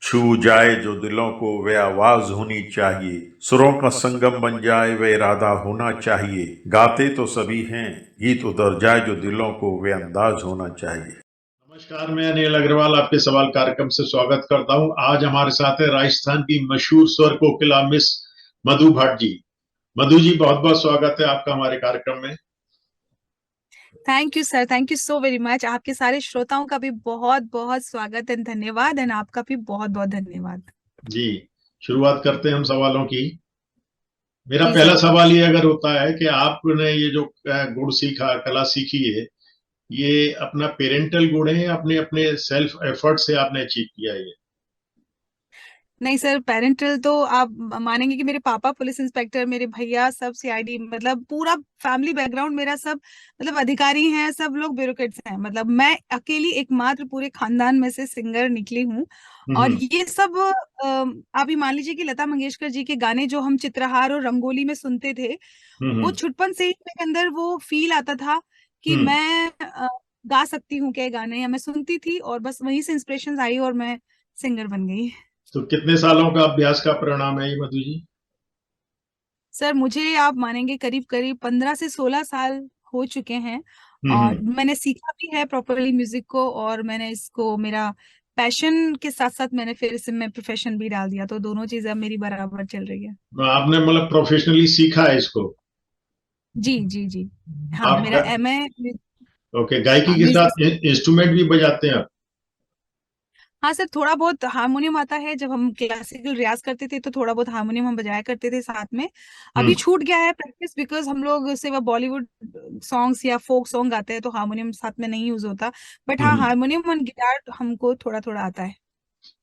छू जाए जो दिलों को वे आवाज होनी चाहिए, सुरों का संगम बन जाए वे इरादा होना चाहिए। गाते तो सभी हैं, गीत उतर जाए जो दिलों को वे अंदाज होना चाहिए। नमस्कार, मैं अनिल अग्रवाल आपके सवाल कार्यक्रम से स्वागत करता हूं। आज हमारे साथ है राजस्थान की मशहूर स्वर कोकिला मिस मधु भट्ट जी। मधु जी, बहुत बहुत स्वागत है आपका हमारे कार्यक्रम में। Thank you sir, thank you so very much. आपके सारे श्रोताओं का भी बहुत बहुत स्वागत एंड धन्यवाद, एंड आपका भी बहुत बहुत धन्यवाद। जी, शुरुआत करते हैं हम सवालों की। मेरा जी पहला सर। सवाल ये अगर होता है कि आपने ये जो गुण सीखा, कला सीखी है, ये अपना पेरेंटल गुण है या अपने अपने सेल्फ एफर्ट से आपने अचीव किया है ये? नहीं सर, पेरेंटल तो आप मानेंगे कि मेरे पापा पुलिस इंस्पेक्टर, मेरे भैया सब सीआईडी, मतलब पूरा फैमिली बैकग्राउंड मेरा सब, मतलब अधिकारी हैं, सब लोग ब्यूरोक्रेट्स हैं। मतलब मैं अकेली एकमात्र पूरे खानदान में से सिंगर निकली हूँ। और हम्म। ये सब आप ही मान लीजिए कि लता मंगेशकर जी के गाने जो हम चित्रहार और रंगोली में सुनते थे, वो हम्म। छुटपन से ही मेरे अंदर वो फील आता था कि हम्म। मैं गा सकती हूँ क्या ये गाने, या मैं सुनती थी और बस वहीं से इंस्पिरेशन आई और मैं सिंगर बन गई। तो कितने सालों का अभ्यास का परिणाम है ये मधु जी? सर मुझे आप मानेंगे करीब करीब 15 से 16 साल हो चुके हैं। और हम्म। मैंने सीखा भी है प्रॉपरली म्यूजिक को, और मैंने इसको मेरा पैशन के साथ साथ मैंने फिर इसमें प्रोफेशन भी डाल दिया, तो दोनों चीजें अब मेरी बराबर चल रही है। आपने मतलब प्रोफेशनली सीखा है इसको? जी जी जी। हाँ, आप मेरा एमए। ओके, गायकी के म्यूजिक। साथ इंस्ट्रूमेंट भी बजाते हैं आप? हाँ सर, थोड़ा बहुत हारमोनियम आता है। जब हम क्लासिकल रियाज करते थे तो थोड़ा बहुत हारमोनियम हम बजाया करते थे साथ में। अभी हम्म। छूट गया है प्रैक्टिस, बिकॉज हम लोग सिर्फ बॉलीवुड सॉन्ग्स या फोक सॉन्ग गाते हैं तो हारमोनियम साथ में नहीं यूज होता। बट हाँ, हम्म। हारमोनियम और गिटार हमको थोड़ा थोड़ा आता है।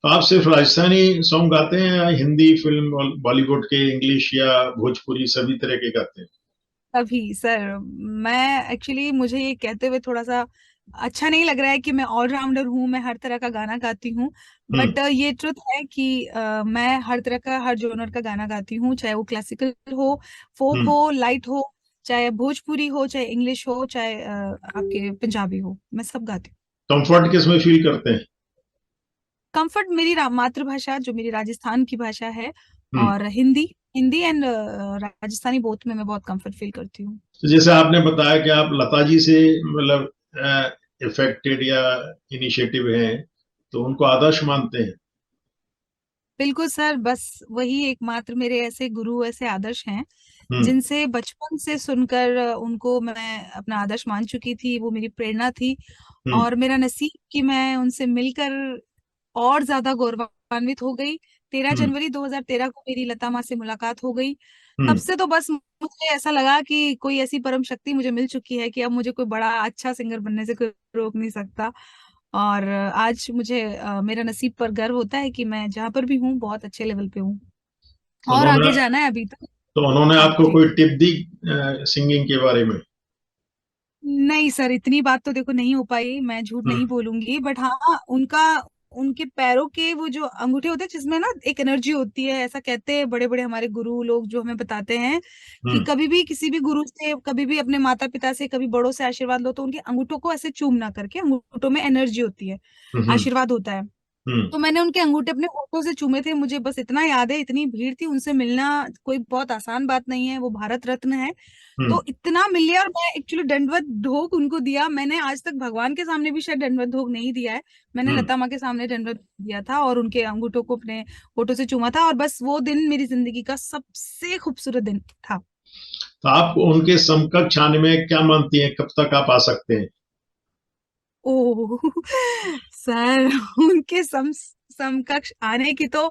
तो आप सिर्फ राजस्थानी सॉन्ग गाते हैं या हिंदी फिल्म, बॉलीवुड के, इंग्लिश या भोजपुरी सभी तरह के गाते हैं? अभी सर, मैं एक्चुअली, मुझे ये कहते हुए थोड़ा सा अच्छा नहीं लग रहा है कि मैं ऑलराउंडर हूँ, मैं हर तरह का गाना गाती हूँ। हम्म। बट ये ट्रुथ है कि मैं हर तरह का, हर जोनर का गाना गाती हूँ, चाहे वो क्लासिकल हो, फोक हम्म। हो, लाइट हो, चाहे भोजपुरी हो, चाहे इंग्लिश हो, चाहे आपके पंजाबी हो, मैं सब गाती हूँ। कंफर्ट किस में फील करते हैं? कंफर्ट मेरी मातृभाषा जो मेरी राजस्थान की भाषा है, हम्म। और हिंदी, हिंदी एंड राजस्थानी बोथ में मैं बहुत कंफर्ट फील करती हूँ। तो जैसे आपने बताया कि आप लता जी से मतलब इफेक्टेड या इनिशिएटिव हैं, तो उनको आदर्श मानते हैं? बिल्कुल सर, बस वही एकमात्र मेरे ऐसे गुरु, ऐसे आदर्श हैं हम्म। जिनसे बचपन से सुनकर उनको मैं अपना आदर्श मान चुकी थी, वो मेरी प्रेरणा थी। हम्म। और मेरा नसीब कि मैं उनसे मिलकर और ज्यादा गौरवान्वित हो गई। 13 हम्म। जनवरी 2013 को मेरी लता माँ से मुलाकात हो गई। तब हम्म। से तो बस मुझे ऐसा लगा कि कोई ऐसी परम शक्ति मुझे मिल चुकी है कि अब मुझे कोई बड़ा अच्छा सिंगर बनने से कोई रोक नहीं सकता। और आज मुझे मेरा नसीब पर गर्व होता है कि मैं जहाँ पर भी हूँ बहुत अच्छे लेवल पे हूँ, तो और उन्होंने आगे जाना है अभी तक। तो उन्होंने हाँ आपको जी। कोई टिप दी सिंगिंग के बारे में? नहीं सर, इतनी बात तो देखो नहीं हो पाई, मैं झूठ हम्म। नहीं बोलूंगी। बट हाँ, उनका, उनके पैरों के वो जो अंगूठे होते हैं जिसमें ना एक एनर्जी होती है, ऐसा कहते हैं बड़े बड़े हमारे गुरु लोग जो हमें बताते हैं कि हम्म। कभी भी किसी भी गुरु से, कभी भी अपने माता पिता से, कभी बड़ों से आशीर्वाद लो तो उनके अंगूठों को ऐसे चूम ना करके, अंगूठों में एनर्जी होती है, हम्म। आशीर्वाद होता है। हम्म। तो मैंने उनके अंगूठे अपने होठों से चूमे थे। मुझे बस इतना याद है, इतनी भीड़ थी, उनसे मिलना कोई बहुत आसान बात नहीं है, वो भारत रत्न है। हम्म। तो इतना मिल लिया, और मैं एक्चुअली दंडवत ढोक उनको दिया। मैंने आज तक भगवान के सामने भी शायद दंडवत ढोक नहीं दिया है। मैंने हम्म। लता माँ के सामने दंडवत दिया था और उनके अंगूठों को अपने होठों से चूमा था, और बस वो दिन मेरी जिंदगी का सबसे खूबसूरत दिन था। तो आप उनके समकक्ष आने में क्या मानती हैं, कब तक आप आ सकते हैं? ओह सर, उनके समकक्ष आने की तो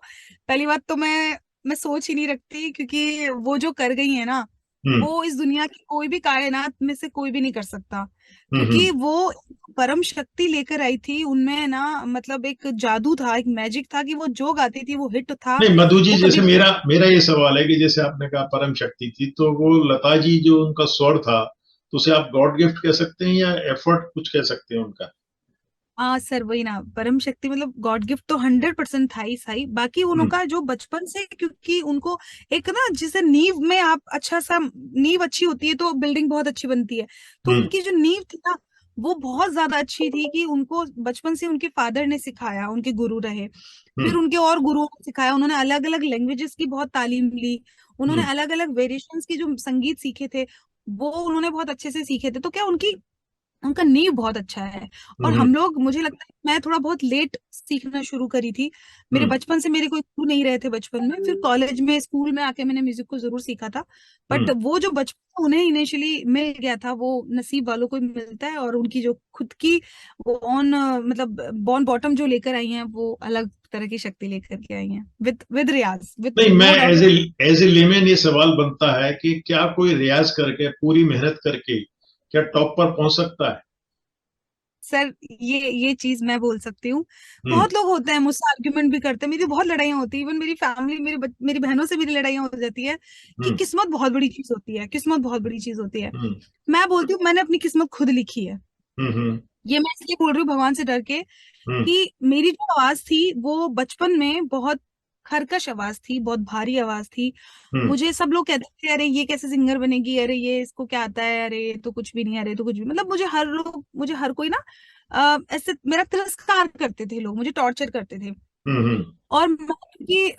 पहली बात तो मैं सोच ही नहीं रखती, क्योंकि वो जो कर गई है ना, हम्म। वो इस दुनिया की कोई भी कायनात में से कोई भी नहीं कर सकता। हम्म। क्योंकि वो परम शक्ति लेकर आई थी उनमें ना, मतलब एक जादू था, एक मैजिक था कि वो जो गाती थी वो हिट था। नहीं मधु जी, वो जैसे कभी, मेरा मेरा ये सवाल है कि जैसे आपने कहा परम शक्ति थी, तो वो लता जी जो उनका स्वर था, तो उसे आप गॉड गिफ्ट कह सकते हैं या एफर्ट कुछ कह सकते हैं उनका? हाँ सर वही ना, परम शक्ति मतलब गॉड गिफ्ट तो 100% था ही सही। बाकी हम्म। उनका जो बचपन से, क्योंकि उनको एक ना, जिसे नींव में आप अच्छा सा, नींव अच्छी होती है तो बिल्डिंग बहुत अच्छी बनती है। तो हम्म। उनकी जो नींव थी ना, वो बहुत ज्यादा अच्छी थी कि उनको बचपन से उनके फादर ने सिखाया, उनके गुरु रहे, फिर उनके और गुरुओं ने सिखाया, उन्होंने अलग अलग लैंग्वेजेस की बहुत तालीम ली, उन्होंने हम्म अलग अलग वेरिएशंस की जो संगीत सीखे थे वो उन्होंने बहुत अच्छे से सीखे थे। तो क्या उनकी उनका नींव बहुत अच्छा है। और हम्म हम लोग, मुझे लगता है मैं थोड़ा बहुत लेट सीखना शुरू करी थी। मेरे हम्म बचपन से मेरे कोई गुरु नहीं रहे थे बचपन में, फिर कॉलेज में स्कूल में आके मैंने म्यूजिक को जरूर सीखा था। बट हम्म वो जो बचपन उन्हें इनिशियली मिल गया था वो नसीब वालों को ही मिलता है, और उनकी जो खुद की वो ऑन मतलब बॉर्न बॉटम जो लेकर आई हैं वो अलग तरह की शक्ति लेकर के आई हैं, विद रियाज, विद नहीं, मैं no doubt. As a layman ये सवाल बनता है कि क्या कोई रियाज करके पूरी मेहनत करके क्या टॉप पर पहुंच सकता है? सर ये चीज मैं बोल सकती हूँ। हम्म बहुत लोग होते हैं मुझसे आर्ग्यूमेंट भी करते हैं, मेरी बहुत लड़ाइयाँ होती है, इवन मेरी फैमिली, मेरी बहनों से मेरी लड़ाइयाँ हो जाती है कि हम्म किस्मत बहुत बड़ी चीज होती है, किस्मत बहुत बड़ी चीज होती है। हम्म मैं बोलती हूँ मैंने अपनी किस्मत खुद लिखी है। हम्म ये मैं इसलिए बोल रही हूँ भगवान से डर के हम्म कि मेरी जो आवाज थी वो बचपन में बहुत खरकश आवाज थी, बहुत भारी आवाज थी। हम्म मुझे सब लोग कहते थे अरे ये कैसे सिंगर बनेगी, अरे ये इसको क्या आता है, अरे ये तो कुछ भी नहीं है, अरे ये तो कुछ भी, मतलब मुझे हर लोग, मुझे हर कोई ना ऐसे मेरा तिरस्कार करते थे लोग, मुझे टॉर्चर करते थे। हम्म और मैं कि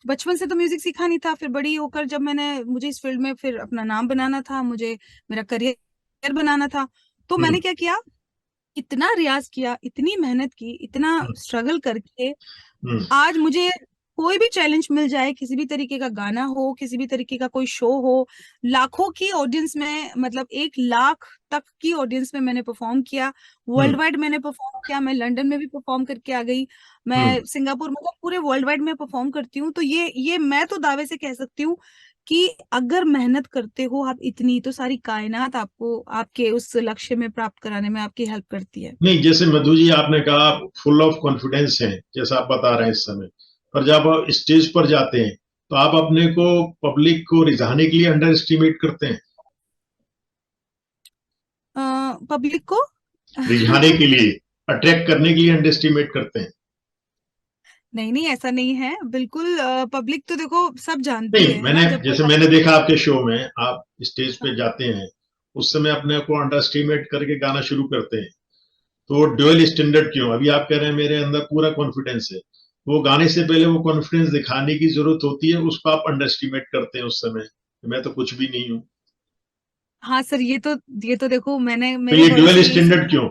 बचपन से तो म्यूजिक सीखा नहीं था, फिर बड़ी होकर जब मैंने, मुझे इस फील्ड में फिर अपना नाम बनाना था, मुझे मेरा करियर बनाना था, तो मैंने हम्म क्या किया, इतना रियाज किया, इतनी मेहनत की, इतना स्ट्रगल करके हम्म आज मुझे कोई भी चैलेंज मिल जाए, किसी भी तरीके का गाना हो, किसी भी तरीके का कोई शो हो, लाखों की ऑडियंस में, मतलब 1 लाख तक की ऑडियंस में मैंने परफॉर्म किया, वर्ल्ड हम्म वाइड मैंने परफॉर्म किया, मैं लंदन में भी परफॉर्म करके आ गई, हम्म मैं सिंगापुर, मतलब पूरे वर्ल्ड वाइड में परफॉर्म करती हूँ। तो ये मैं तो दावे से कह सकती हूँ कि अगर मेहनत करते हो आप इतनी, तो सारी कायनात आपको आपके उस लक्ष्य में प्राप्त कराने में आपकी हेल्प करती है। नहीं, जैसे मधु जी आपने कहा फुल ऑफ कॉन्फिडेंस हैं जैसा आप बता रहे हैं इस समय, पर जब आप स्टेज पर जाते हैं तो आप अपने को पब्लिक को रिझाने के लिए अंडर एस्टिमेट करते हैं? पब्लिक को रिझाने के लिए, अट्रैक्ट करने के लिए अंडर एस्टिमेट करते हैं? नहीं नहीं, ऐसा नहीं है बिल्कुल। पब्लिक तो देखो सब जानती नहीं, है मैंने ना, जब कोई जैसे मैंने देखा आपके शो में आप स्टेज पे जाते हैं, उस समय अपने को अंडर एस्टिमेट करके गाना शुरू करते हैं, तो वो ड्यूअल स्टैंडर्ड क्यों? अभी आप कह रहे हैं मेरे अंदर पूरा कॉन्फिडेंस है, वो गाने से पहले वो कॉन्फिडेंस दिखाने की जरूरत होती है, उसको आप अंडर एस्टिमेट करते हैं उस समय, मैं तो कुछ भी नहीं हूँ। हाँ सर, ये तो देखो मैंने तो मेरे ये बड़ों ड्यूअल से यही स्टैंडर्ड सीखा। क्यों?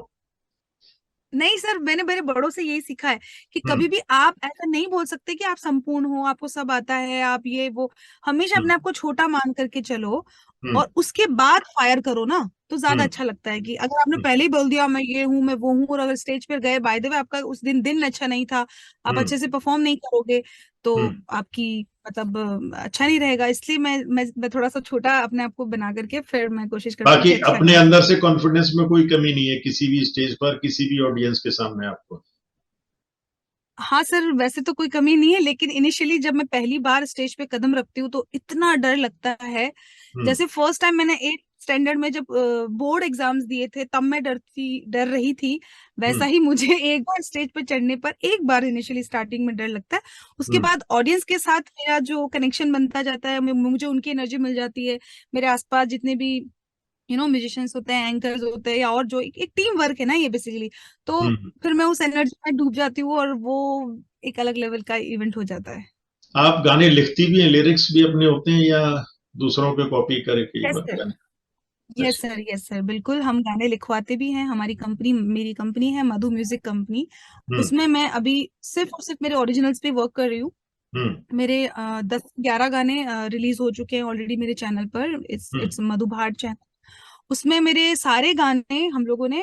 नहीं सर, मैंने मेरे बड़ों से यही सीखा है कि हम्म कभी भी आप ऐसा नहीं बोल सकते कि आप संपूर्ण हो, आपको सब आता है, आप ये वो, हमेशा हम्म अपने आप को छोटा मान करके चलो, हम्म और उसके बाद फायर करो ना, तो ज्यादा हम्म अच्छा लगता है। कि अगर आपने पहले ही बोल दिया मैं ये हूँ, मैं वो हूँ, और अगर स्टेज पर गए, बाय द वे आपका उस दिन अच्छा नहीं था, आप हम्म अच्छे से परफॉर्म नहीं करोगे, तो हम्म आपकी मतलब अच्छा नहीं रहेगा। इसलिए मैं थोड़ा सा छोटा अपने आप को बना करके फिर मैं कोशिश करती हूँ बाकी कि अच्छा अपने गाऊं। अंदर से कॉन्फिडेंस में कोई कमी नहीं है किसी भी स्टेज पर, किसी भी ऑडियंस के सामने आपको? हाँ सर, वैसे तो कोई कमी नहीं है, लेकिन इनिशियली जब मैं पहली बार स्टेज पे कदम रखती हूँ तो इतना डर लगता है। हम्म जैसे फर्स्ट टाइम मैंने 8 स्टैंडर्ड में जब बोर्ड एग्जाम्स दिए थे, तब मैं डर रही थी, वैसा हम्म ही मुझे एक बार स्टेज पे चढ़ने पर एक बार इनिशियली स्टार्टिंग में डर लगता है। उसके हम्म बाद ऑडियंस के साथ मेरा जो कनेक्शन बनता जाता है, मुझे उनकी एनर्जी मिल जाती है, मेरे आसपास जितने भी म्यूजिशियंस होते हैं, एंकर्स होते हैं, या और जो एक टीम वर्क है ना ये बेसिकली, तो हम्म फिर मैं उस एनर्जी में डूब जाती हूँ, और वो एक अलग लेवल का इवेंट हो जाता है। आप गाने लिखती भी हैं, लिरिक्स भी अपने होते हैं, या दूसरों पे कॉपी करके यस सर, गाने? यस अच्छा। सर, यस सर, बिल्कुल हम गाने लिखवाते भी हैं। हमारी कंपनी, मेरी कंपनी है मधु म्यूजिक कंपनी, हम्म उसमें मैं अभी सिर्फ और सिर्फ मेरे ओरिजिनल्स पे वर्क कर रही हूँ। हम्म मेरे 10-11 गाने रिलीज हो चुके हैं ऑलरेडी मेरे चैनल पर, it's hmm it's Madhu Bhat channel. उसमें मेरे सारे गाने हम लोगों ने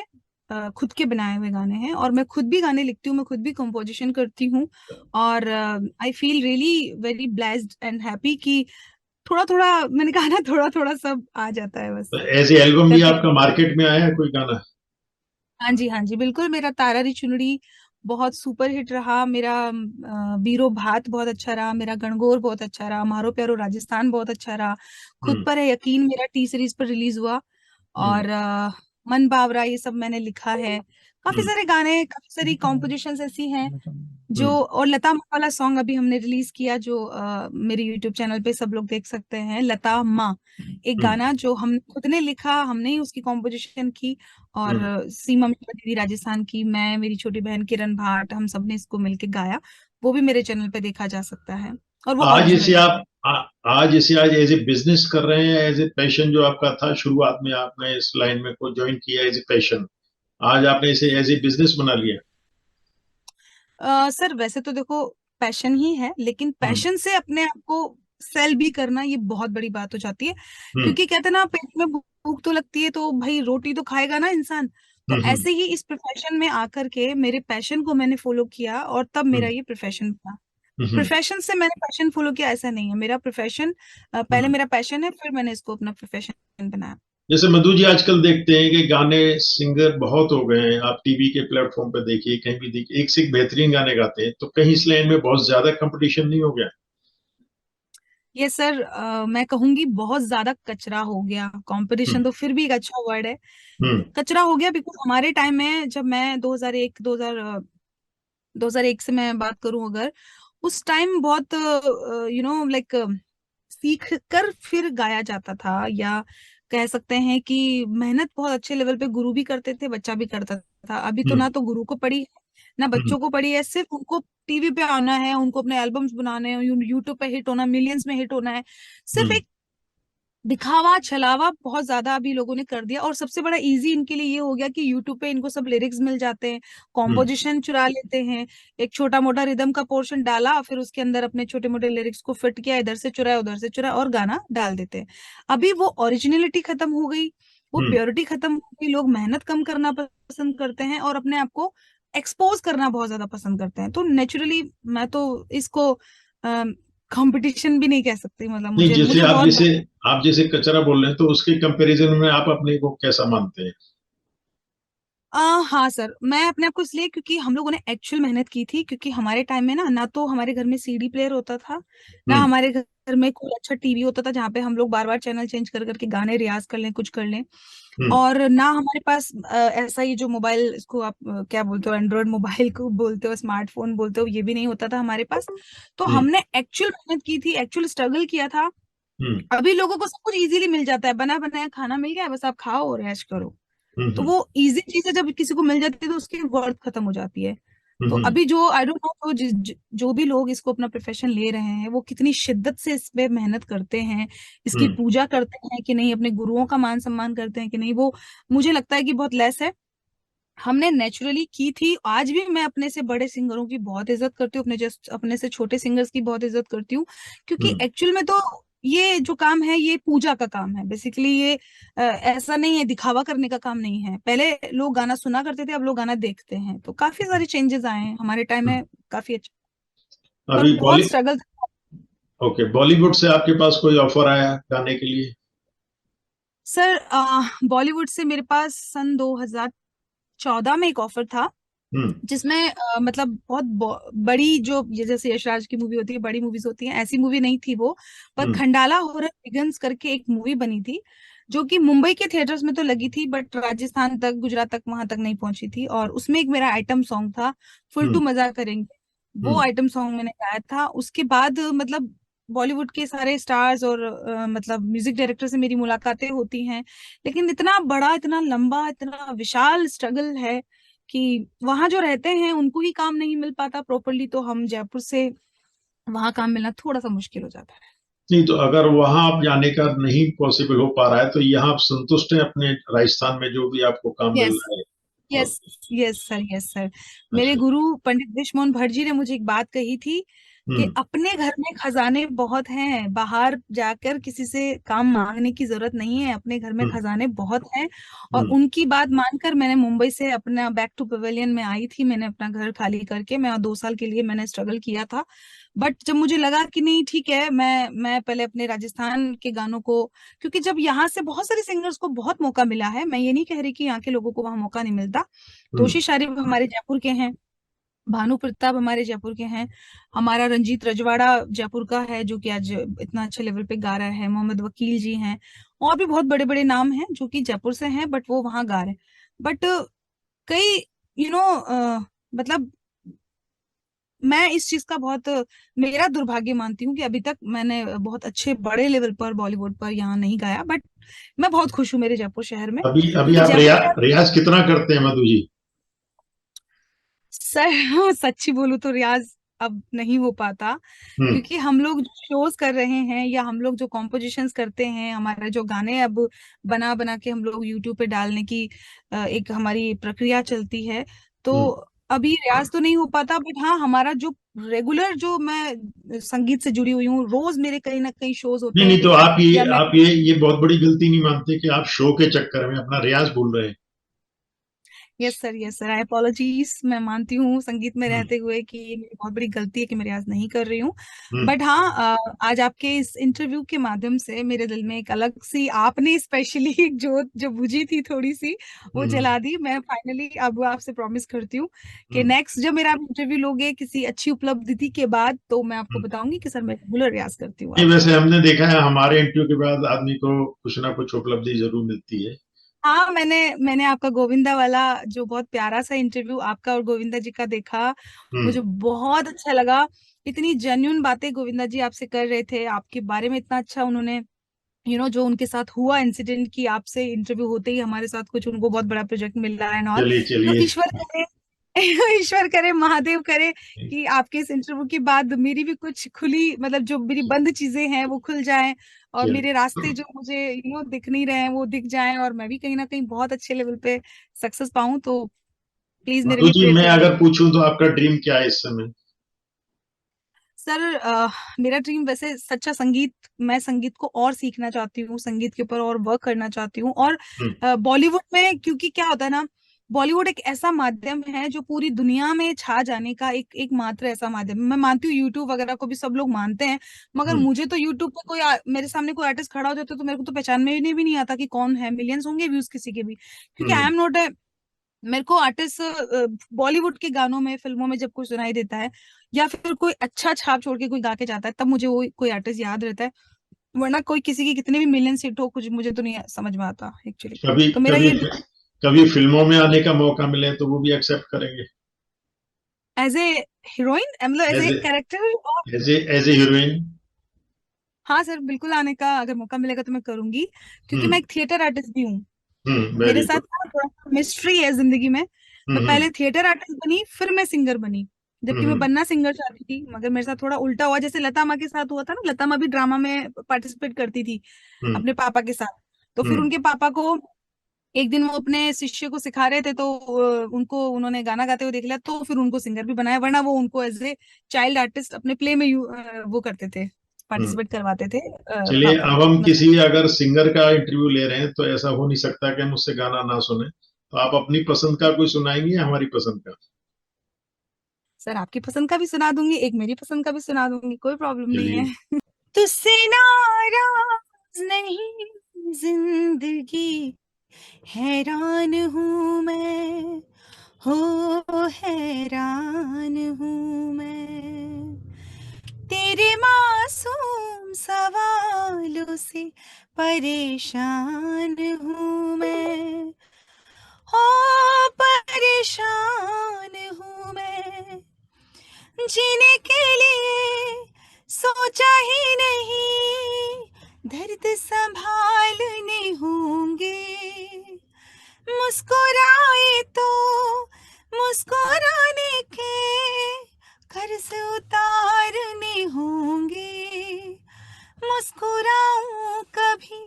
खुद के बनाए हुए गाने हैं, और मैं खुद भी गाने लिखती हूँ, मैं खुद भी कंपोजिशन करती हूँ। और I feel really very blessed and happy कि थोड़ा थोड़ा, मैंने कहा ना, थोड़ा थोड़ा सब आ जाता है बस, तो ऐसे एल्बम भी करते। आपका मार्केट में आया है कोई गाना? हाँ जी, हाँ जी, बिल्कुल। मेरा तारा री चुनरी बहुत सुपर हिट रहा, मेरा बीरो भात बहुत अच्छा रहा, मेरा गणगौर बहुत अच्छा रहा, मारो प्यारो राजस्थान बहुत अच्छा रहा, खुद हम्म पर है यकीन मेरा टी सीरीज पर रिलीज हुआ, हम्म और मन बावरा, ये सब मैंने लिखा है। काफी सारे गाने, काफी सारी कॉम्पोजिशंस ऐसी हैं जो, और लता माँ वाला सॉन्ग अभी हमने रिलीज किया जो मेरे यूट्यूब चैनल पे सब लोग देख सकते हैं, लता माँ, एक गाना जो हम खुद ने लिखा, हमने ही उसकी कॉम्पोजिशन की, और सीमा मिश्रा दीदी राजस्थान की, मैं, मेरी छोटी बहन किरण भाट, हम सब ने इसको मिलके गाया। वो भी मेरे चैनल पे देखा जा सकता है, और वो आज इसे ओरिजिनल है। आप आज इसे आज एज ए बिजनेस कर रहे हैं, एज ए पैशन जो आपका था शुरुआत में, आपने इस लाइन में को ज्वाइन किया एज ए पैशन, आज आपने इसे एज ए बिजनेस बना लिया? सर वैसे तो देखो पैशन ही है, लेकिन हम्म। पैशन से अपने आप को सेल भी करना ये बहुत बड़ी बात हो जाती है, हम्म। क्योंकि कहते हैं ना, पेट में भूख तो लगती है तो भाई रोटी तो खाएगा ना इंसान। तो हम्म। ऐसे ही इस प्रोफेशन में आकर के मेरे पैशन को मैंने फॉलो किया, और तब मेरा हम्म। ये प्रोफेशन था। हम्म। प्रोफेशन से मैंने पैशन फॉलो किया ऐसा नहीं है, मेरा प्रोफेशन पहले हम्म। मेरा पैशन है, फिर मैंने इसको अपना प्रोफेशन बनाया। जैसे मधु जी, आजकल देखते हैं कि गाने सिंगर बहुत हो गए हैं, आप टीवी के प्लेटफॉर्म पे देखिए, कहीं भी देखिए, एक से एक बेहतरीन गाने गाते हैं, तो कहीं इस लाइन में बहुत ज्यादा कंपटीशन नहीं हो गया? ये सर मैं कहूंगी बहुत ज्यादा कचरा हो गया, कंपटीशन हम्म। तो फिर भी एक अच्छा वर्ड है। हम्म। कचरा हो गया बिकॉज हमारे टाइम में, जब मैं 2001 से मैं बात करूं अगर, उस टाइम बहुत लाइक सीख कर फिर गाया जाता था, या कह सकते हैं कि मेहनत बहुत अच्छे लेवल पे गुरु भी करते थे, बच्चा भी करता था। अभी तो हम्म। ना तो गुरु को पड़ी है, ना हम्म। बच्चों को पड़ी है, सिर्फ उनको टीवी पे आना है, उनको अपने एल्बम्स बनाने हैं, यूट्यूब पे हिट होना, मिलियंस में हिट होना है। सिर्फ हम्म। एक दिखावा छलावा बहुत ज्यादा अभी लोगों ने कर दिया, और सबसे बड़ा इजी इनके लिए ये हो गया कि यूट्यूब पे इनको सब लिरिक्स मिल जाते हैं, हम्म। कॉम्पोजिशन चुरा लेते हैं, एक छोटा मोटा रिदम का पोर्शन डाला, फिर उसके अंदर अपने छोटे मोटे लिरिक्स को फिट किया, इधर से चुराया उधर से चुराया, और गाना डाल देते हैं। अभी वो ओरिजिनलिटी खत्म हो गई, वो हम्म। प्योरिटी खत्म हो गई, लोग मेहनत कम करना पसंद करते हैं, और अपने आप को एक्सपोज करना बहुत ज्यादा पसंद करते हैं। तो नेचुरली मैं तो इसको कंपटीशन भी नहीं कह सकती, मतलब नहीं, मुझे जैसे मुझे आप बहुत जैसे आप जैसे कचरा बोल रहे हैं, तो उसके कंपैरिजन में आप अपने को कैसा मानते हैं? हाँ सर, मैं अपने आप को इसलिए, क्योंकि हम लोगों ने एक्चुअल मेहनत की थी, क्योंकि हमारे टाइम में ना, ना तो हमारे घर में सीडी प्लेयर होता था, ना हम्म। हमारे घर में कोई अच्छा टीवी होता था जहाँ पे हम लोग बार बार चैनल चेंज कर करके गाने रियाज कर लें, कुछ कर लें, हम्म। और ना हमारे पास ऐसा ही जो मोबाइल, इसको आप क्या बोलते हो, एंड्रॉयड मोबाइल को बोलते हो, स्मार्टफोन बोलते हो, ये भी नहीं होता था हमारे पास। तो हम्म। हमने एक्चुअल मेहनत की थी, एक्चुअल स्ट्रगल किया था। हम्म। अभी लोगों को सब कुछ इजीली मिल जाता है, बना बनाया खाना मिल गया, बस आप खाओ और ऐश करो। तो हम्म। वो इजी चीजें जब किसी को मिल जाती है तो उसकी वर्थ खत्म हो जाती है। तो हम्म। अभी जो आई डोंट नो, तो जो भी लोग इसको अपना प्रोफेशन ले रहे हैं, वो कितनी शिद्दत से इस पे मेहनत करते हैं, इसकी हम्म। पूजा करते हैं कि नहीं, अपने गुरुओं का मान सम्मान करते हैं कि नहीं, वो मुझे लगता है कि बहुत लेस है। हमने नेचुरली की थी, आज भी मैं अपने से बड़े सिंगरों की बहुत इज्जत करती हूँ, अपने जस्ट अपने से छोटे सिंगर्स की बहुत इज्जत करती हूँ, क्योंकि हम्म। एक्चुअल में तो ये जो काम है ये पूजा का काम है बेसिकली। ये ऐसा नहीं है, दिखावा करने का काम नहीं है। पहले लोग गाना सुना करते थे, अब लोग गाना देखते हैं, तो काफी सारे चेंजेस आए हैं हमारे टाइम हम्म। में, काफी अच्छा, पर अभी बहुत स्ट्रगल था। ओके, बॉलीवुड से आपके पास कोई ऑफर आया गाने के लिए? सर बॉलीवुड से मेरे पास सन 2014 में एक ऑफर था, हम्म। जिसमें मतलब बहुत बड़ी, जो ये जैसे यशराज की मूवी होती है, बड़ी मूवीज होती हैं, ऐसी मूवी नहीं थी वो, पर हम्म। खंडाला हॉरर बिगन्स करके एक मूवी बनी थी, जो कि मुंबई के थिएटर्स में तो लगी थी, बट राजस्थान तक, गुजरात तक, वहां तक नहीं पहुंची थी। और उसमें एक मेरा आइटम सॉन्ग था, फुल टू हम्म। मजा करेंगे, वो हम्म। आइटम सॉन्ग मैंने गाया था। उसके बाद मतलब बॉलीवुड के सारे स्टार्स और मतलब म्यूजिक डायरेक्टर से मेरी मुलाकातें होती हैं, लेकिन इतना बड़ा, इतना लंबा, इतना विशाल स्ट्रगल है कि वहां जो रहते हैं उनको ही काम नहीं मिल पाता प्रॉपरली, तो हम जयपुर से वहां काम मिलना थोड़ा सा मुश्किल हो जाता है। नहीं, तो अगर वहां आप जाने का नहीं पॉसिबल हो पा रहा है, तो यहाँ आप संतुष्ट हैं अपने राजस्थान में जो भी आपको काम मिल यस, रहा है? Yes, okay. Yes sir, yes sir. मेरे अच्छा। गुरु पंडित ब्रिजमोहन भट्ट जी ने मुझे एक बात कही थी कि हम्म। अपने घर में खजाने बहुत हैं, बाहर जाकर किसी से काम मांगने की जरूरत नहीं है, अपने घर में हम्म। खजाने बहुत हैं। और हम्म। उनकी बात मानकर मैंने मुंबई से अपना बैक टू पवेलियन में आई थी, मैंने अपना घर खाली करके, मैं 2 साल के लिए मैंने स्ट्रगल किया था। बट जब मुझे लगा कि नहीं ठीक है, मैं पहले अपने राजस्थान के गानों को, क्योंकि जब यहाँ से बहुत सारे सिंगर्स को बहुत मौका मिला है, मैं ये नहीं कह रही कि यहाँ के लोगों को वहाँ मौका नहीं मिलता। हम्म। तोशी शारिफ हमारे जयपुर के हैं, भानु प्रताप हमारे जयपुर के हैं, हमारा रंजीत रजवाड़ा जयपुर का है जो कि आज इतना अच्छे लेवल पे गा रहा है, मोहम्मद वकील जी हैं, और भी बहुत बड़े बड़े नाम हैं जो कि जयपुर से हैं, बट वो वहां गा रहे हैं। बट कई यू नो मतलब मैं इस चीज का बहुत मेरा दुर्भाग्य मानती हूँ कि अभी तक मैंने बहुत अच्छे बड़े लेवल पर बॉलीवुड पर यहाँ नहीं गाया, बट मैं बहुत खुश हूँ मेरे जयपुर शहर में, अभी अभी क्योंकि आप जयपुर शहर, रियाज कितना करते हैं मधु जी? सर सच्ची बोलूं तो रियाज अब नहीं हो पाता, हम्म। क्योंकि हम लोग शोज कर रहे हैं या हम लोग जो कॉम्पोजिशंस करते हैं, हमारा जो गाने अब बना बना के हम लोग यूट्यूब पे डालने की एक हमारी प्रक्रिया चलती है, तो हम्म। अभी रियाज तो नहीं हो पाता। बट हाँ, हमारा जो रेगुलर, जो मैं संगीत से जुड़ी हुई हूँ, रोज मेरे कहीं ना कहीं शोज होते नहीं हैं, नहीं, तो आप ये या मैं, आप ये बहुत बड़ी गलती नहीं मानते कि आप शो के चक्कर में अपना रियाज भूल रहे हैं? यस सर, यस सर, आई अपोलॉजीज, मैं मानती हूँ संगीत में हम्म। रहते हुए कि ये मेरी बहुत बड़ी गलती है कि मैं रियाज नहीं कर रही हूँ। हम्म। बट हाँ, आज आपके इस इंटरव्यू के माध्यम से मेरे दिल में एक अलग सी, आपने स्पेशली एक जोत जो बुझी थी थोड़ी सी, वो हम्म। जला दी। मैं फाइनली अब आपसे प्रॉमिस करती हूँ कि हम्म। नेक्स्ट जब मेरा इंटरव्यू लोगे किसी अच्छी उपलब्धि के बाद, तो मैं आपको हम्म। बताऊंगी कि सर मैं रेगुलर रियाज करती हूँ नहीं, आपका। वैसे हमने देखा है हमारे इंटरव्यू के बाद आदमी को कुछ ना कुछ उपलब्धि जरूर मिलती है। हाँ, मैंने आपका गोविंदा वाला जो बहुत प्यारा सा इंटरव्यू आपका और गोविंदा जी का देखा, हम्म। मुझे बहुत अच्छा लगा। इतनी जेन्युइन बातें गोविंदा जी आपसे कर रहे थे, आपके बारे में इतना अच्छा उन्होंने, जो उनके साथ हुआ इंसिडेंट, की आपसे इंटरव्यू होते ही हमारे साथ कुछ उनको बहुत बड़ा प्रोजेक्ट मिल रहा है एंड ऑल। चलिए तो चलिए। ईश्वर करे ईश्वर करे, महादेव करे कि आपके इस इंटरव्यू के बाद मेरी भी कुछ खुली, मतलब जो मेरी बंद चीजें हैं वो खुल जाएं, और चलिए मेरे रास्ते जो मुझे दिख नहीं रहे हैं वो दिख जाएं, और मैं भी कहीं ना कहीं बहुत अच्छे लेवल पे सक्सेस पाऊं। तो प्लीज मेरे मधु लिए जी, प्रेयर मैं करिए। अगर पूछूं तो आपका ड्रीम क्या है इस समय? सर, मेरा ड्रीम वैसे सच्चा संगीत, मैं संगीत को और सीखना चाहती हूँ, संगीत के ऊपर और वर्क करना चाहती हूँ। और हम्म। बॉलीवुड में, क्योंकि क्या होता है ना, बॉलीवुड एक ऐसा माध्यम है जो पूरी दुनिया में छा जाने का एक मात्र ऐसा माध्यम है। मैं मानती हूँ यूट्यूब वगैरह को भी सब लोग मानते हैं, मगर हम्म। मुझे तो यूट्यूब पे कोई मेरे सामने कोई आर्टिस्ट खड़ा हो जाता है तो मेरे को तो पहचान में भी नहीं आता कि कौन है। मिलियंस होंगे व्यूज किसी के भी, क्योंकि आई हम्म। एम नॉट, मेरे को आर्टिस्ट बॉलीवुड के गानों में, फिल्मों में जब कोई सुनाई देता है, या फिर कोई अच्छा छाप छोड़ के कोई गा के जाता है, तब मुझे वो कोई आर्टिस्ट याद रहता है। वरना कोई किसी की कितने भी मिलियन हिट हो, कुछ मुझे तो नहीं समझ में आता एक्चुअली। कभी तो मेरा कभी ये, कभी फिल्मों में आने का मौका मिले तो वो भी एक्सेप्ट करेंगे? एज ए हीरोइन, मतलब as as a a character. As a heroine? हाँ सर, बिल्कुल आने का अगर मौका मिलेगा तो मैं करूंगी, क्योंकि मैं हम्म। एक थिएटर आर्टिस्ट भी हूँ। मेरे वेरी साथ गुड। ना थोड़ा मिस्ट्री है जिंदगी में। मैं हम्म। पहले थिएटर आर्टिस्ट बनी, फिर मैं सिंगर बनी, जबकि मैं हम्म। बनना सिंगर चाहती थी, मगर मेरे साथ थोड़ा उल्टा हुआ, जैसे लता माँ के साथ हुआ था ना। लता माँ भी ड्रामा में पार्टिसिपेट करती थी हम्म। अपने पापा के साथ। तो फिर हम्म। उनके पापा को एक दिन, वो अपने शिष्य को सिखा रहे थे, तो उनको, उन्होंने गाना गाते हुए देख लिया, तो फिर उनको सिंगर भी बनाया। वरना वो उनको एज ए चाइल्ड आर्टिस्ट अपने प्ले में वो करते थे, हम्म। पार्टिसिपेट करवाते थे चलिए, पापा। अब हम मतलब किसी अगर सिंगर का इंटरव्यू ले रहे हैं तो ऐसा हो नहीं सकता कि हम उससे गाना ना सुने। तो आप अपनी पसंद का कोई सुनाएंगे या हमारी पसंद का? सर, आपकी पसंद का भी सुना दूंगी, एक मेरी पसंद का भी सुना दूंगी, कोई प्रॉब्लम नहीं चलिए। है। तुझसे नाराज नहीं जिंदगी, हैरान हूं मैं, हो हैरान हूं मैं, तेरे मासूम सवालों से परेशान हूं मैं, हो परेशान हूं मैं, जीने के लिए सोचा ही नहीं, दर्द संभालने होंगे, मुस्कुराए तो मुस्कुराने के कर्ज उतारने होंगे, मुस्कुराऊं कभी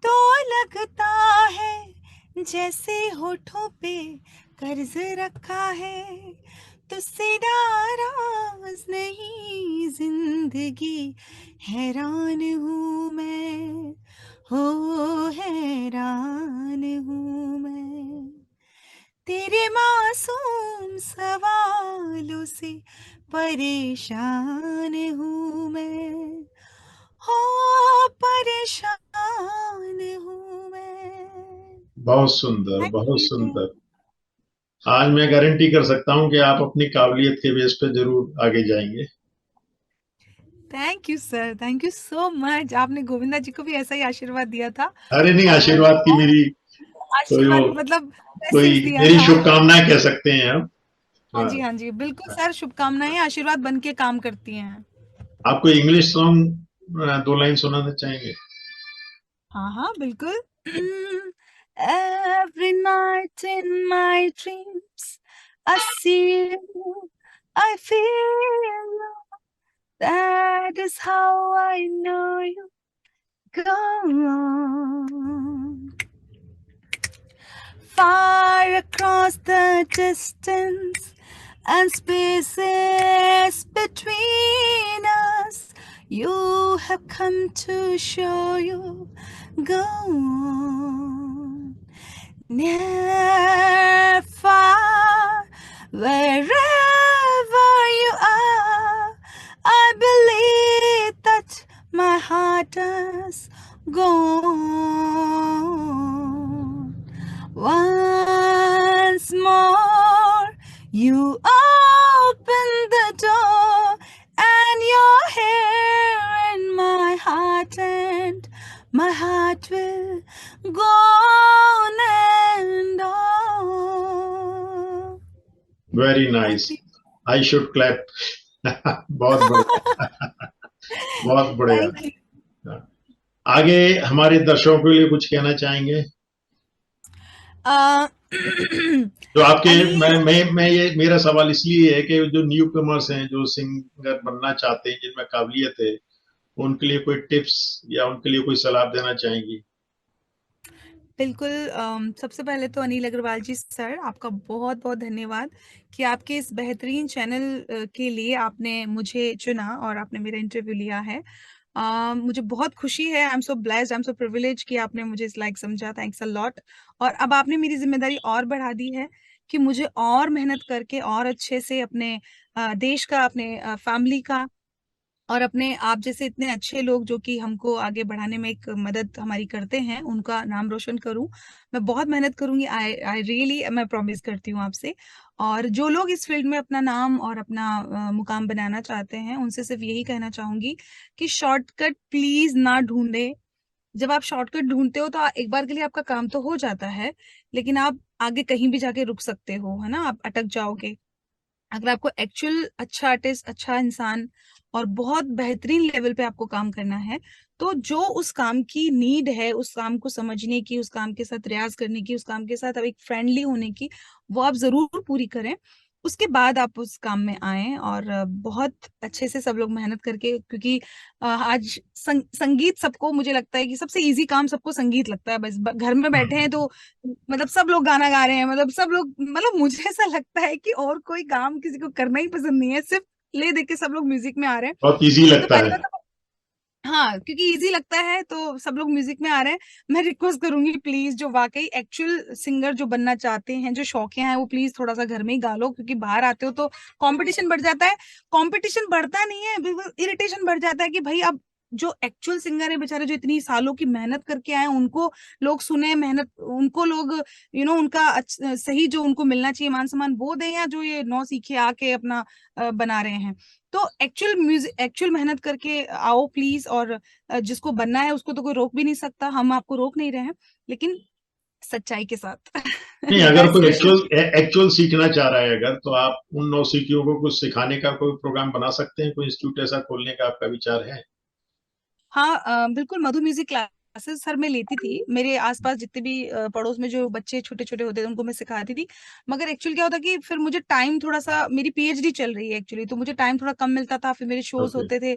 तो लगता है जैसे होठों पे कर्ज रखा है, तुझसे नाराज नहीं जिंदगी, हैरान हूं मैं, हो हैरान हूं मैं, तेरे मासूम सवालों से परेशान हूं मैं, हो परेशान हूं मैं। बहुत सुंदर, थैंक बहुत यू। सुंदर। आज मैं गारंटी कर सकता हूं कि आप अपनी काबिलियत के बेस पे जरूर आगे जाएंगे। Thank you sir, thank you so much. आपने गोविंदा जी को भी ऐसा ही आशीर्वाद दिया था, अरे नहीं, और आशीर्वाद की मेरी कोई वो। आशीर्वाद मतलब ब्लेसिंग्स कोई दिया मेरी था। शुभकामनाएं कह सकते हैं आप। हाँ, हाँ जी, बिल्कुल सर, शुभकामनाएं आशीर्वाद बन के काम करती हैं। आपको इंग्लिश सॉन्ग 2 लाइन सुनाना चाहेंगे? हाँ, बिल्कुल। Every night in my dreams I see you, I feel you. That is how I know you. Go on. Far across the distance and spaces between us, you have come to show you. Go on. Near, far, wherever you are, I believe that my heart does go on. Once more, you open the door, and you're here in my heart, and my heart will go on and on. Very nice, I should clap. बहुत बढ़िया, बहुत बढ़िया। Thank you. आगे हमारे दर्शकों के लिए कुछ कहना चाहेंगे? Uh, जो आपके अनिल, मैं ये मेरा सवाल इसलिए है कि जो न्यू कमर्स हैं, जो सिंगर बनना चाहते हैं, जिनमें काबिलियत है, उनके लिए कोई टिप्स या उनके लिए कोई सलाह देना चाहेंगी? बिल्कुल। सबसे पहले तो अनिल अग्रवाल जी सर, आपका बहुत बहुत धन्यवाद कि आपके इस बेहतरीन चैनल के लिए आपने मुझे चुना और आपने मेरा इंटरव्यू लिया है। मुझे बहुत खुशी है, I am so blessed, I am so privilege कि आपने मुझे इस लायक समझा। Thanks a lot. और अब आपने मेरी जिम्मेदारी और बढ़ा दी है कि मुझे और मेहनत करके और अच्छे से अपने देश का, अपने फैमिली का और अपने आप जैसे इतने अच्छे लोग जो कि हमको आगे बढ़ाने में एक मदद हमारी करते हैं, उनका नाम रोशन करूं। मैं बहुत मेहनत करूंगी, आई रियली, मैं प्रॉमिस करती हूँ आपसे। और जो लोग इस फील्ड में अपना नाम और अपना मुकाम बनाना चाहते हैं, उनसे सिर्फ यही कहना चाहूंगी कि शॉर्टकट प्लीज ना ढूंढे। जब आप शॉर्टकट ढूंढते हो तो एक बार के लिए आपका काम तो हो जाता है, लेकिन आप आगे कहीं भी जाके रुक सकते हो, है ना, आप अटक जाओगे। अगर आपको एक्चुअल अच्छा आर्टिस्ट, अच्छा इंसान और बहुत बेहतरीन लेवल पे आपको काम करना है, तो जो उस काम की नीड है, उस काम को समझने की, उस काम के साथ रियाज करने की, उस काम के साथ अब एक फ्रेंडली होने की, वो आप जरूर पूरी करें। उसके बाद आप उस काम में आए और बहुत अच्छे से सब लोग मेहनत करके, क्योंकि आज संगीत सबको, मुझे लगता है कि सबसे इजी काम सबको संगीत लगता है। बस घर में बैठे हैं तो मतलब सब लोग गाना गा रहे हैं, मतलब सब लोग, मतलब मुझे ऐसा लगता है कि और कोई काम किसी को करना ही पसंद नहीं है, सिर्फ ले दे के सब लोग म्यूजिक में आ रहे हैं। बहुत इजी तो लगता पहली है। बात तो, हाँ, क्योंकि इजी लगता है तो सब लोग म्यूजिक में आ रहे हैं। मैं रिक्वेस्ट करूंगी प्लीज, जो वाकई एक्चुअल सिंगर जो बनना चाहते हैं, जो शौकिया हैं, वो प्लीज थोड़ा सा घर में ही गा लो, क्योंकि बाहर आते हो तो कंपटीशन बढ़ जाता है। कंपटीशन बढ़ता नहीं है, बिल्कुल इरिटेशन बढ़ जाता है कि भाई अब जो एक्चुअल सिंगर है बेचारे, जो इतनी सालों की मेहनत करके आए हैं, उनको लोग सुने, मेहनत उनको लोग, उनका सही जो उनको मिलना चाहिए मान सम्मान वो दें, या जो ये नौ सीखे आके अपना बना रहे हैं। तो एक्चुअल म्यूजिक, एक्चुअल मेहनत करके आओ प्लीज। और जिसको बनना है उसको तो कोई रोक भी नहीं सकता, हम आपको रोक नहीं रहे हैं, लेकिन सच्चाई के साथ। नहीं, अगर बेस्ट कोई विशेस। एक्चुअल सीखना चाह रहा है, अगर तो आप उन नौसिखियों को कुछ सिखाने का कोई प्रोग्राम बना सकते हैं, कोई इंस्टीट्यूट ऐसा खोलने का आपका विचार है? हाँ, बिल्कुल, मधु म्यूजिक क्लासेस सर मैं लेती थी। मेरे आसपास जितने भी पड़ोस में जो बच्चे छोटे छोटे होते थे, उनको मैं सिखाती थी। मगर एक्चुअली क्या होता कि फिर मुझे टाइम थोड़ा सा, मेरी पीएचडी चल रही है एक्चुअली, तो मुझे टाइम थोड़ा कम मिलता था, फिर मेरे शोज ओके। होते थे,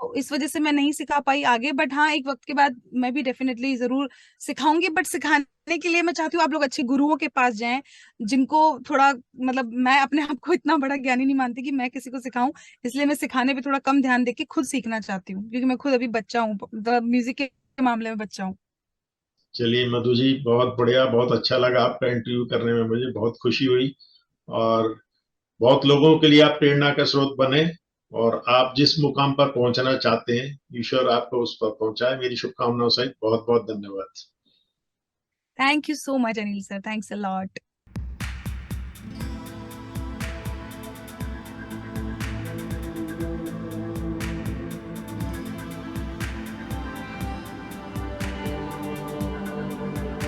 तो इस वजह से मैं नहीं सिखा पाई आगे। बट हाँ, एक वक्त के बाद मैं भी डेफिनेटली जरूर सिखाऊंगी। बट सिखाने के लिए मैं चाहती हूँ आप लोग अच्छे गुरुओं के पास जाएं, जिनको थोड़ा, मतलब मैं अपने आप को इतना बड़ा ज्ञानी नहीं मानती कि मैं किसी को सिखाऊं, इसलिए मैं सिखाने पे थोड़ा कम ध्यान देके खुद सीखना चाहती हूँ, क्योंकि मैं खुद अभी बच्चा हूँ, म्यूजिक के मामले में बच्चा हूँ। चलिए मधु जी, बहुत बढ़िया, बहुत अच्छा लगा आपका इंटरव्यू करने में, मुझे बहुत खुशी हुई। और बहुत लोगों के लिए आप प्रेरणा का स्रोत बने, और आप जिस मुकाम पर पहुंचना चाहते हैं, ईश्वर आपको उस पर पहुंचाए। मेरी शुभकामनाओं सहित बहुत बहुत धन्यवाद। Thank you so much Anil sir, thanks a lot.